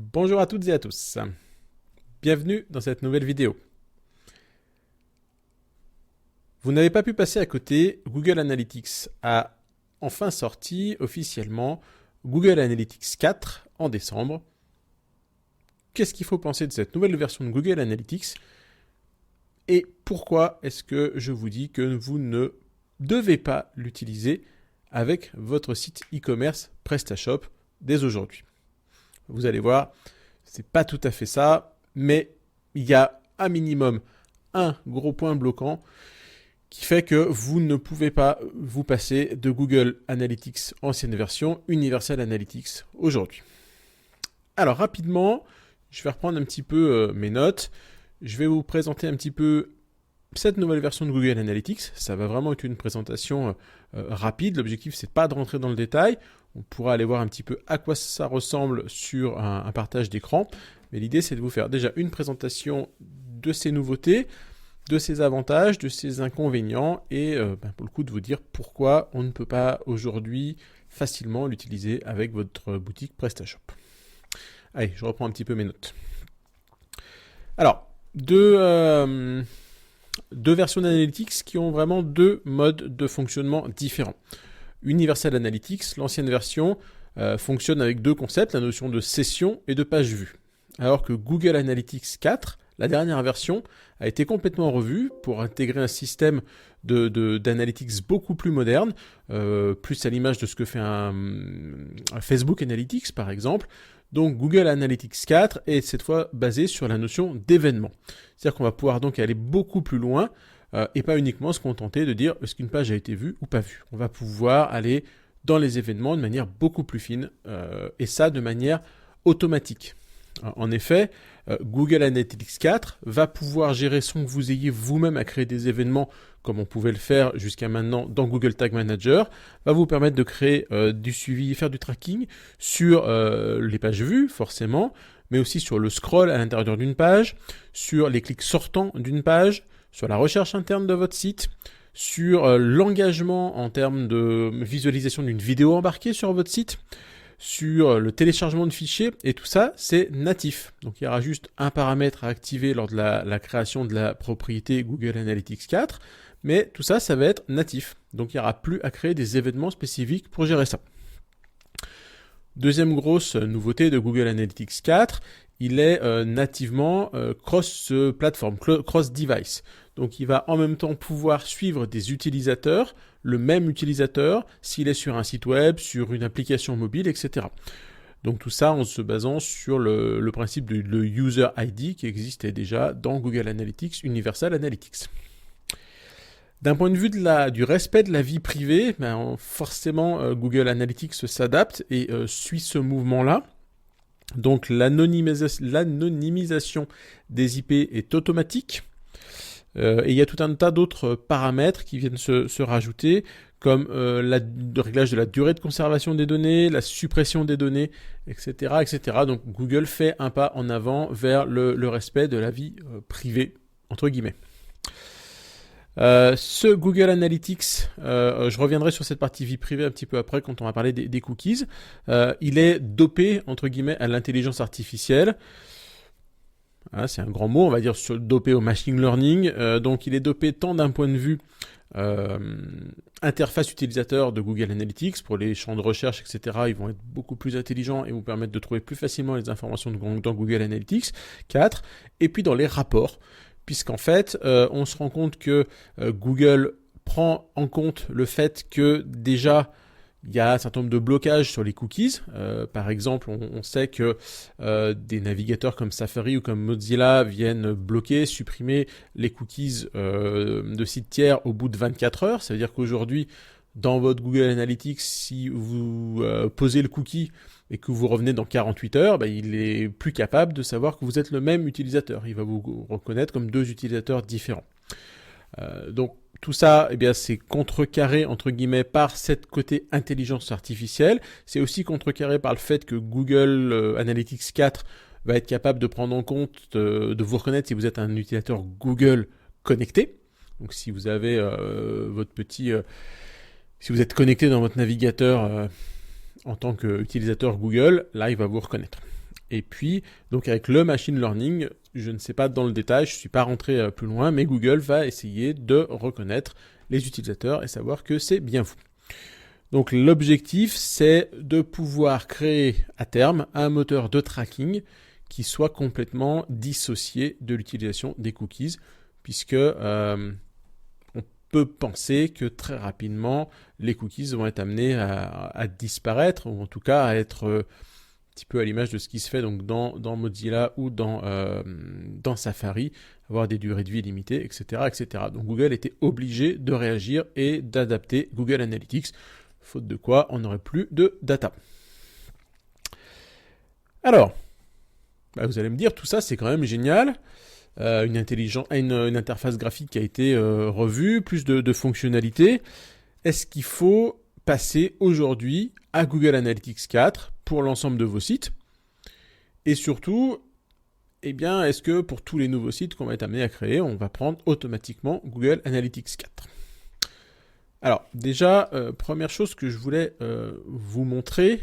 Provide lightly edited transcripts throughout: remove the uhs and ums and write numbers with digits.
Bonjour à toutes et à tous. Bienvenue dans cette nouvelle vidéo. Vous n'avez pas pu passer à côté, Google Analytics a enfin sorti officiellement Google Analytics 4 en décembre. Qu'est-ce qu'il faut penser de cette nouvelle version de Google Analytics? Et pourquoi est-ce que je vous dis que vous ne devez pas l'utiliser avec votre site e-commerce PrestaShop dès aujourd'hui? Vous allez voir, c'est pas tout à fait ça, mais il y a un minimum un gros point bloquant qui fait que vous ne pouvez pas vous passer de Google Analytics ancienne version Universal Analytics aujourd'hui. Alors rapidement, je vais reprendre un petit peu mes notes. Je vais vous présenter un petit peu cette nouvelle version de Google Analytics. Ça va vraiment être une présentation rapide. L'objectif, c'est pas de rentrer dans le détail. On pourra aller voir un petit peu à quoi ça ressemble sur un partage d'écran. Mais l'idée, c'est de vous faire déjà une présentation de ces nouveautés, de ses avantages, de ses inconvénients et pour le coup de vous dire pourquoi on ne peut pas aujourd'hui facilement l'utiliser avec votre boutique PrestaShop. Allez, je reprends un petit peu mes notes. Alors, deux versions d'Analytics qui ont vraiment deux modes de fonctionnement différents. Universal Analytics, l'ancienne version, fonctionne avec deux concepts, la notion de session et de page vue. Alors que Google Analytics 4, la dernière version, a été complètement revue pour intégrer un système d'analytics beaucoup plus moderne, plus à l'image de ce que fait un Facebook Analytics par exemple. Donc Google Analytics 4 est cette fois basé sur la notion d'événement. C'est-à-dire qu'on va pouvoir donc aller beaucoup plus loin et pas uniquement se contenter de dire est-ce qu'une page a été vue ou pas vue. On va pouvoir aller dans les événements de manière beaucoup plus fine et ça de manière automatique. En effet, Google Analytics 4 va pouvoir gérer sans que vous ayez vous-même à créer des événements comme on pouvait le faire jusqu'à maintenant dans Google Tag Manager, va vous permettre de créer du suivi, faire du tracking sur les pages vues forcément, mais aussi sur le scroll à l'intérieur d'une page, sur les clics sortants d'une page, sur la recherche interne de votre site, sur l'engagement en termes de visualisation d'une vidéo embarquée sur votre site, sur le téléchargement de fichiers, et tout ça, c'est natif. Donc il y aura juste un paramètre à activer lors de la création de la propriété Google Analytics 4, mais tout ça, ça va être natif. Donc il n'y aura plus à créer des événements spécifiques pour gérer ça. Deuxième grosse nouveauté de Google Analytics 4, il est nativement cross-platform, cross-device. Donc il va en même temps pouvoir suivre des utilisateurs, le même utilisateur, s'il est sur un site web, sur une application mobile, etc. Donc tout ça en se basant sur le principe de le User ID qui existait déjà dans Google Analytics, Universal Analytics. D'un point de vue du respect de la vie privée, forcément Google Analytics s'adapte et suit ce mouvement-là. Donc l'anonymisation des IP est automatique. Et il y a tout un tas d'autres paramètres qui viennent se rajouter, comme le réglage de la durée de conservation des données, la suppression des données, etc., etc. Donc Google fait un pas en avant vers le respect de la vie privée, entre guillemets. Ce Google Analytics, je reviendrai sur cette partie vie privée un petit peu après quand on va parler des cookies, il est dopé, entre guillemets, à l'intelligence artificielle. C'est un grand mot, on va dire dopé au machine learning. Donc il est dopé tant d'un point de vue interface utilisateur de Google Analytics, pour les champs de recherche, etc. Ils vont être beaucoup plus intelligents et vous permettre de trouver plus facilement les informations dans Google Analytics 4. Et puis dans les rapports, puisqu'en fait, on se rend compte que Google prend en compte le fait que déjà, il y a un certain nombre de blocages sur les cookies. Par exemple, on sait que des navigateurs comme Safari ou comme Mozilla viennent bloquer, supprimer les cookies de sites tiers au bout de 24 heures. Ça veut dire qu'aujourd'hui, dans votre Google Analytics, si vous posez le cookie et que vous revenez dans 48 heures, il est plus capable de savoir que vous êtes le même utilisateur. Il va vous reconnaître comme deux utilisateurs différents. Donc tout ça, c'est contrecarré entre guillemets par cette côté intelligence artificielle. C'est aussi contrecarré par le fait que Google Analytics 4 va être capable de prendre en compte, de vous reconnaître si vous êtes un utilisateur Google connecté. Donc si vous avez si vous êtes connecté dans votre navigateur en tant qu'utilisateur Google, là il va vous reconnaître. Et puis, donc avec le machine learning, je ne sais pas dans le détail, je ne suis pas rentré plus loin, mais Google va essayer de reconnaître les utilisateurs et savoir que c'est bien vous. Donc l'objectif, c'est de pouvoir créer à terme un moteur de tracking qui soit complètement dissocié de l'utilisation des cookies, puisque on peut penser que très rapidement, les cookies vont être amenés à disparaître, ou en tout cas à être un petit peu à l'image de ce qui se fait donc dans Mozilla ou dans Safari, avoir des durées de vie limitées, etc., etc. Donc Google était obligé de réagir et d'adapter Google Analytics, faute de quoi on n'aurait plus de data. Alors, vous allez me dire, tout ça c'est quand même génial, une interface graphique qui a été revue, plus de fonctionnalités. Est-ce qu'il faut passer aujourd'hui à Google Analytics 4 pour l'ensemble de vos sites? Et surtout, est-ce que pour tous les nouveaux sites qu'on va être amené à créer, on va prendre automatiquement Google Analytics 4? Alors, déjà, première chose que je voulais vous montrer,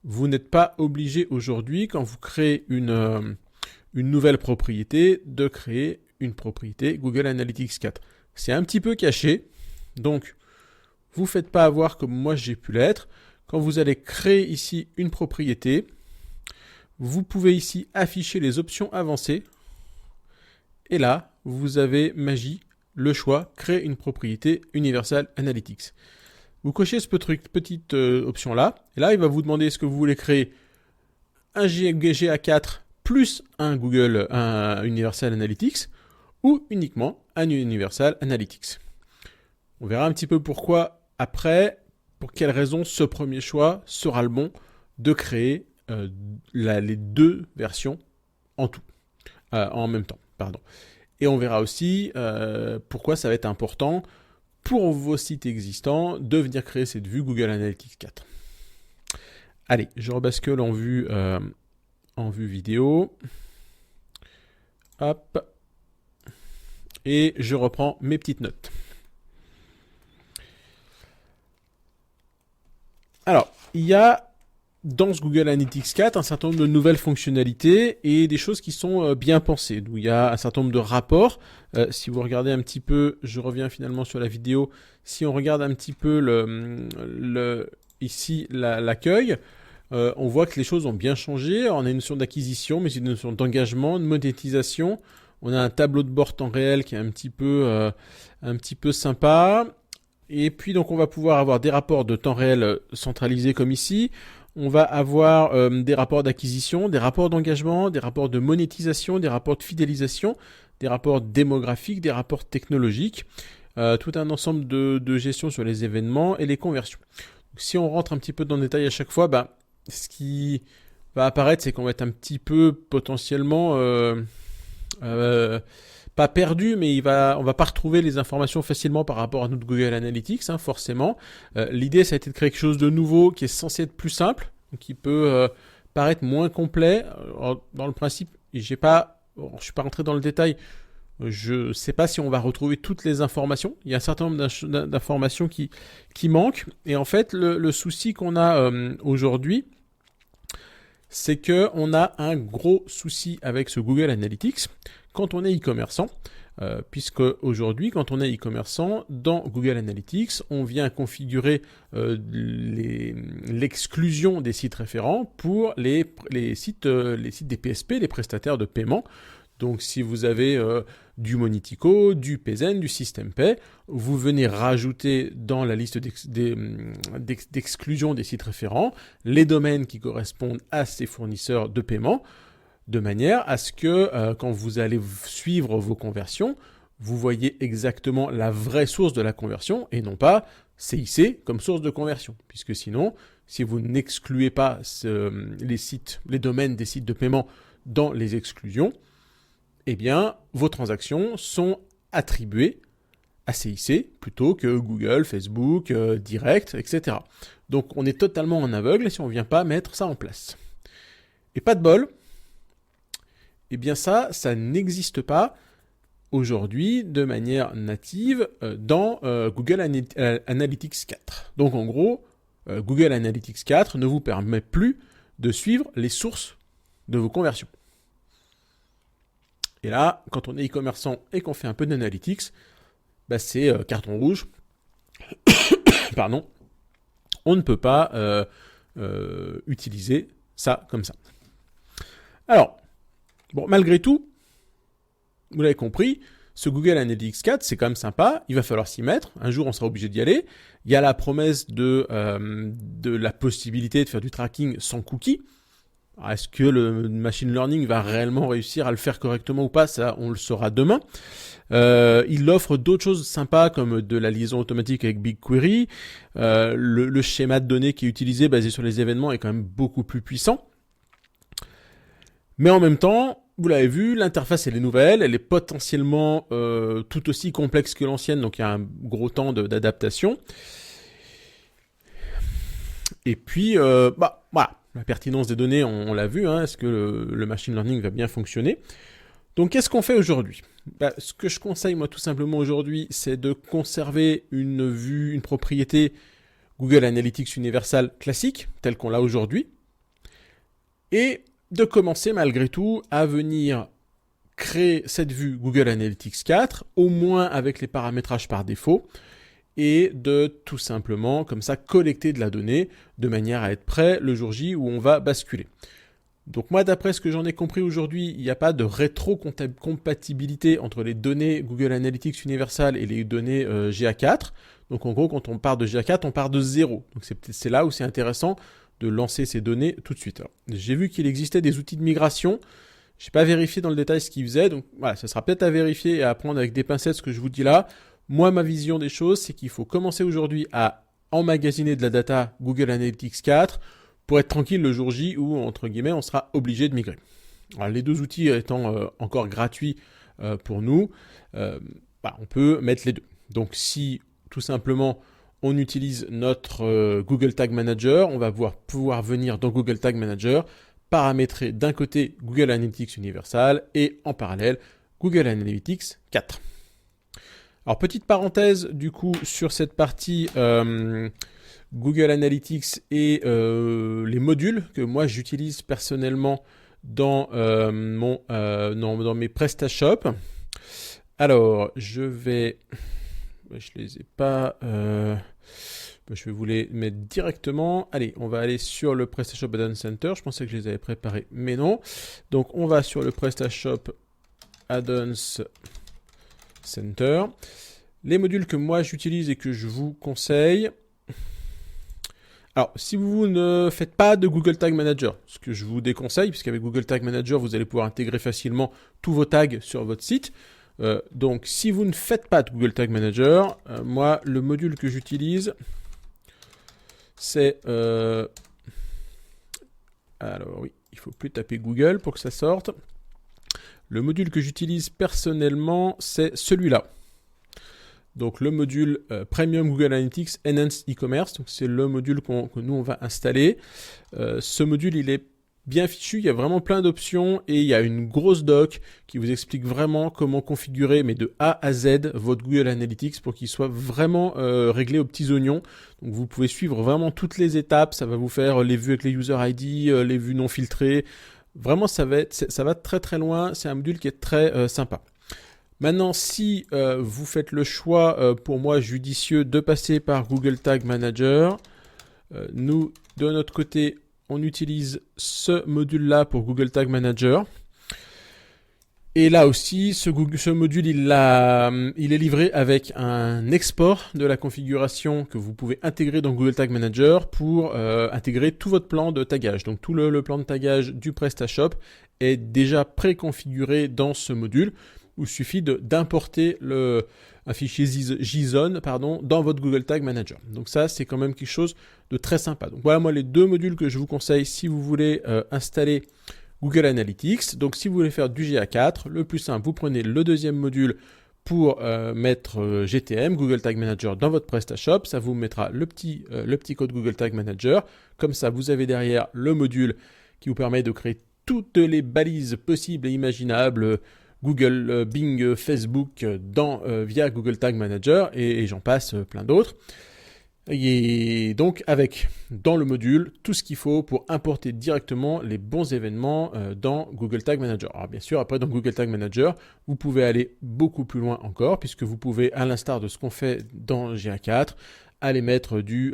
vous n'êtes pas obligé aujourd'hui, quand vous créez une nouvelle propriété, de créer une propriété Google Analytics 4. C'est un petit peu caché, donc vous ne faites pas avoir comme moi j'ai pu l'être. Quand vous allez créer ici une propriété, vous pouvez ici afficher les options avancées, et là, vous avez magie, le choix, créer une propriété Universal Analytics. Vous cochez cette petite option-là, et là, il va vous demander est-ce que vous voulez créer un GA4 plus un Universal Analytics, ou uniquement un Universal Analytics. On verra un petit peu pourquoi après, pour quelles raisons ce premier choix sera le bon de créer les deux versions en même temps. Et on verra aussi pourquoi ça va être important pour vos sites existants de venir créer cette vue Google Analytics 4. Allez, je rebascule en vue vidéo. Hop. Et je reprends mes petites notes. Alors, il y a dans ce Google Analytics 4 un certain nombre de nouvelles fonctionnalités et des choses qui sont bien pensées. Donc, il y a un certain nombre de rapports. Si vous regardez un petit peu, je reviens finalement sur la vidéo. Si on regarde un petit peu ici l'accueil, on voit que les choses ont bien changé. On a une notion d'acquisition, mais une notion d'engagement, de monétisation. On a un tableau de bord temps réel qui est un petit peu sympa. Et puis donc on va pouvoir avoir des rapports de temps réel centralisés comme ici. On va avoir des rapports d'acquisition, des rapports d'engagement, des rapports de monétisation, des rapports de fidélisation, des rapports démographiques, des rapports technologiques, tout un ensemble de gestion sur les événements et les conversions. Donc, si on rentre un petit peu dans le détail à chaque fois, ce qui va apparaître, c'est qu'on va être un petit peu potentiellement pas perdu, mais on va pas retrouver les informations facilement par rapport à notre Google Analytics, forcément. L'idée, ça a été de créer quelque chose de nouveau qui est censé être plus simple, qui peut paraître moins complet. Dans le principe, je suis pas rentré dans le détail. Je sais pas si on va retrouver toutes les informations. Il y a un certain nombre d'informations qui manquent. Et en fait, le souci qu'on a aujourd'hui, c'est qu'on a un gros souci avec ce Google Analytics quand on est e-commerçant, puisque aujourd'hui, quand on est e-commerçant, dans Google Analytics, on vient configurer l'exclusion des sites référents pour les sites des PSP, les prestataires de paiement. Donc si vous avez du Monetico, du Payzen, du SystemPay, vous venez rajouter dans la liste d'exclusion des sites référents les domaines qui correspondent à ces fournisseurs de paiement, de manière à ce que quand vous allez suivre vos conversions, vous voyez exactement la vraie source de la conversion et non pas CIC comme source de conversion. Puisque sinon, si vous n'excluez pas les domaines des sites de paiement dans les exclusions, eh bien, vos transactions sont attribuées à CIC plutôt que Google, Facebook, Direct, etc. Donc, on est totalement en aveugle si on ne vient pas mettre ça en place. Et pas de bol, eh bien ça n'existe pas aujourd'hui de manière native dans Google Analytics 4. Donc, en gros, Google Analytics 4 ne vous permet plus de suivre les sources de vos conversions. Et là, quand on est e-commerçant et qu'on fait un peu d'analytics, bah c'est carton rouge. Pardon. On ne peut pas utiliser ça comme ça. Alors, bon, malgré tout, vous l'avez compris, ce Google Analytics 4, c'est quand même sympa. Il va falloir s'y mettre. Un jour, on sera obligé d'y aller. Il y a la promesse de la possibilité de faire du tracking sans cookies. Alors, est-ce que le machine learning va réellement réussir à le faire correctement ou pas? Ça, on le saura demain. Il offre d'autres choses sympas comme de la liaison automatique avec BigQuery. Le schéma de données qui est utilisé basé sur les événements est quand même beaucoup plus puissant. Mais en même temps, vous l'avez vu, l'interface elle est nouvelle, elle est potentiellement tout aussi complexe que l'ancienne, donc il y a un gros temps d'adaptation. Et puis, voilà, la pertinence des données, on l'a vu, est-ce que le machine learning va bien fonctionner? Donc qu'est-ce qu'on fait aujourd'hui? Ce que je conseille moi tout simplement aujourd'hui, c'est de conserver une propriété Google Analytics Universal classique, telle qu'on l'a aujourd'hui, et de commencer malgré tout à venir créer cette vue Google Analytics 4, au moins avec les paramétrages par défaut, et de tout simplement comme ça collecter de la donnée de manière à être prêt le jour J où on va basculer. Donc moi, d'après ce que j'en ai compris aujourd'hui, il n'y a pas de rétro-compatibilité entre les données Google Analytics Universal et les données GA4. Donc en gros, quand on part de GA4, on part de 0. Donc c'est là où c'est intéressant de lancer ces données tout de suite. Alors, j'ai vu qu'il existait des outils de migration. Je n'ai pas vérifié dans le détail ce qu'ils faisaient. Donc voilà, ça sera peut-être à vérifier et à prendre avec des pincettes ce que je vous dis là. Moi, ma vision des choses, c'est qu'il faut commencer aujourd'hui à emmagasiner de la data Google Analytics 4 pour être tranquille le jour J où, entre guillemets, on sera obligé de migrer. Alors, les deux outils étant encore gratuits pour nous, on peut mettre les deux. Donc, si tout simplement on utilise notre Google Tag Manager, on va pouvoir venir dans Google Tag Manager, paramétrer d'un côté Google Analytics Universal et en parallèle Google Analytics 4. Alors, petite parenthèse du coup sur cette partie Google Analytics et les modules que moi j'utilise personnellement dans mes PrestaShop. Alors, je les ai pas. Je vais vous les mettre directement. Allez, on va aller sur le PrestaShop Add-on Center. Je pensais que je les avais préparés, mais non. Donc, on va sur le PrestaShop Add-ons Center. Les modules que moi j'utilise et que je vous conseille. Alors, si vous ne faites pas de Google Tag Manager, ce que je vous déconseille, puisqu'avec Google Tag Manager, vous allez pouvoir intégrer facilement tous vos tags sur votre site. Donc, si vous ne faites pas de Google Tag Manager, moi, le module que j'utilise, c'est... Alors oui, il ne faut plus taper Google pour que ça sorte. Le module que j'utilise personnellement, c'est celui-là. Donc le module Premium Google Analytics Enhanced E-Commerce, donc c'est le module que nous on va installer. Ce module il est bien fichu, il y a vraiment plein d'options et il y a une grosse doc qui vous explique vraiment comment configurer mais de A à Z votre Google Analytics pour qu'il soit vraiment réglé aux petits oignons. Donc vous pouvez suivre vraiment toutes les étapes, ça va vous faire les vues avec les user ID, les vues non filtrées. Vraiment ça va très très loin, c'est un module qui est très sympa. Maintenant, si vous faites le choix, pour moi, judicieux de passer par Google Tag Manager, nous, de notre côté, on utilise ce module-là pour Google Tag Manager. Et là aussi, ce module, il est livré avec un export de la configuration que vous pouvez intégrer dans Google Tag Manager pour intégrer tout votre plan de tagage. Donc, tout le plan de tagage du PrestaShop est déjà préconfiguré dans ce module. Il suffit d'importer un fichier JSON dans votre Google Tag Manager. Donc ça, c'est quand même quelque chose de très sympa. Donc voilà, moi, les deux modules que je vous conseille si vous voulez installer Google Analytics. Donc si vous voulez faire du GA4, le plus simple, vous prenez le deuxième module pour mettre GTM, Google Tag Manager, dans votre PrestaShop. Ça vous mettra le petit code Google Tag Manager. Comme ça, vous avez derrière le module qui vous permet de créer toutes les balises possibles et imaginables Google, Bing, Facebook via Google Tag Manager et j'en passe plein d'autres. Et donc avec dans le module tout ce qu'il faut pour importer directement les bons événements dans Google Tag Manager. Alors bien sûr, après dans Google Tag Manager, vous pouvez aller beaucoup plus loin encore, puisque vous pouvez, à l'instar de ce qu'on fait dans GA4, aller mettre du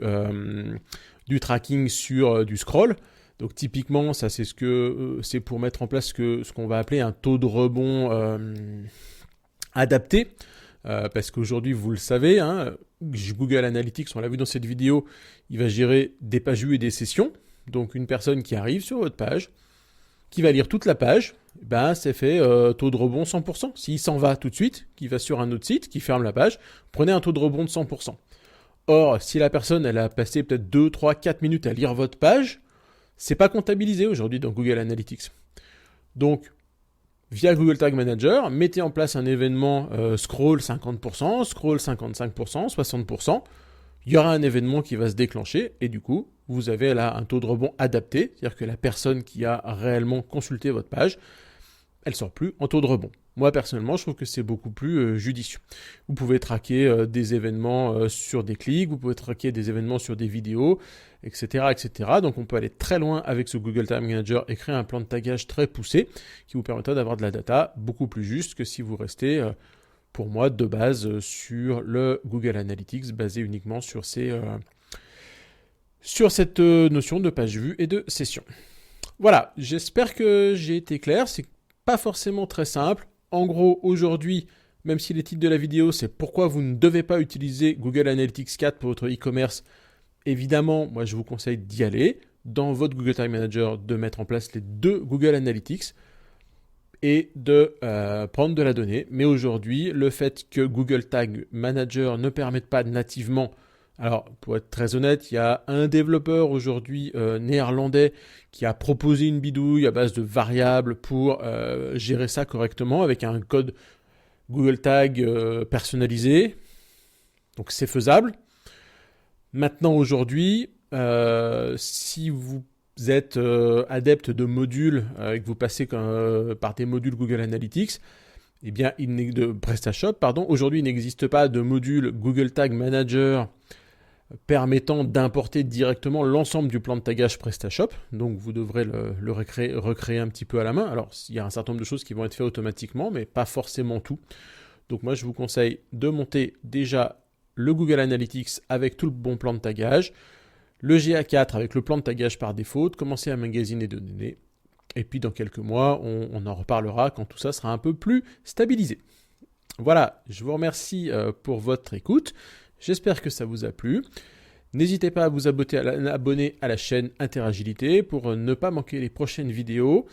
tracking sur du scroll. Donc typiquement, ça c'est c'est pour mettre en place ce qu'on va appeler un taux de rebond adapté. Parce qu'aujourd'hui, vous le savez, hein, Google Analytics, on l'a vu dans cette vidéo, il va gérer des pages vues et des sessions. Donc une personne qui arrive sur votre page, qui va lire toute la page, ben c'est fait taux de rebond 100%. S'il s'en va tout de suite, qu'il va sur un autre site, qui ferme la page, prenez un taux de rebond de 100%. Or, si la personne elle a passé peut-être 2, 3, 4 minutes à lire votre page, c'est pas comptabilisé aujourd'hui dans Google Analytics. Donc, via Google Tag Manager, mettez en place un événement scroll 50%, scroll 55%, 60%. Il y aura un événement qui va se déclencher et du coup, vous avez là un taux de rebond adapté, c'est-à-dire que la personne qui a réellement consulté votre page, elle ne sort plus en taux de rebond. Moi, personnellement, je trouve que c'est beaucoup plus judicieux. Vous pouvez traquer des événements sur des clics, vous pouvez traquer des événements sur des vidéos, etc., etc. Donc, on peut aller très loin avec ce Google Tag Manager et créer un plan de tagage très poussé qui vous permettra d'avoir de la data beaucoup plus juste que si vous restez, pour moi, de base sur le Google Analytics basé uniquement sur cette notion de page vue et de session. Voilà, j'espère que j'ai été clair. C'est pas forcément très simple. En gros, aujourd'hui, même si les titres de la vidéo, c'est pourquoi vous ne devez pas utiliser Google Analytics 4 pour votre e-commerce, évidemment, moi je vous conseille d'y aller, dans votre Google Tag Manager, de mettre en place les deux Google Analytics et de prendre de la donnée. Mais aujourd'hui, le fait que Google Tag Manager ne permette pas nativement, alors pour être très honnête, il y a un développeur aujourd'hui néerlandais qui a proposé une bidouille à base de variables pour gérer ça correctement avec un code Google Tag personnalisé. Donc c'est faisable. Maintenant aujourd'hui, si vous êtes adepte de modules et que vous passez par des modules Google Analytics, eh bien, de PrestaShop, pardon. Aujourd'hui, il n'existe pas de module Google Tag Manager permettant d'importer directement l'ensemble du plan de tagage PrestaShop. Donc, vous devrez le recréer un petit peu à la main. Alors, il y a un certain nombre de choses qui vont être faites automatiquement, mais pas forcément tout. Donc, moi, je vous conseille de monter déjà le Google Analytics avec tout le bon plan de tagage, le GA4 avec le plan de tagage par défaut, de commencer à magasiner de données. Et puis dans quelques mois, on en reparlera quand tout ça sera un peu plus stabilisé. Voilà, je vous remercie pour votre écoute. J'espère que ça vous a plu. N'hésitez pas à vous abonner à la chaîne Interagilité pour ne pas manquer les prochaines vidéos.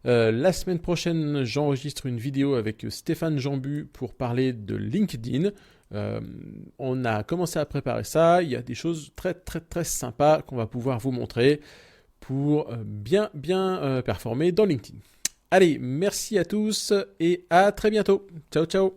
La semaine prochaine, j'enregistre une vidéo avec Stéphane Jambu pour parler de LinkedIn. On a commencé à préparer ça. Il y a des choses très très très sympas qu'on va pouvoir vous montrer pour bien performer dans LinkedIn. Allez, merci à tous et à très bientôt. Ciao ciao.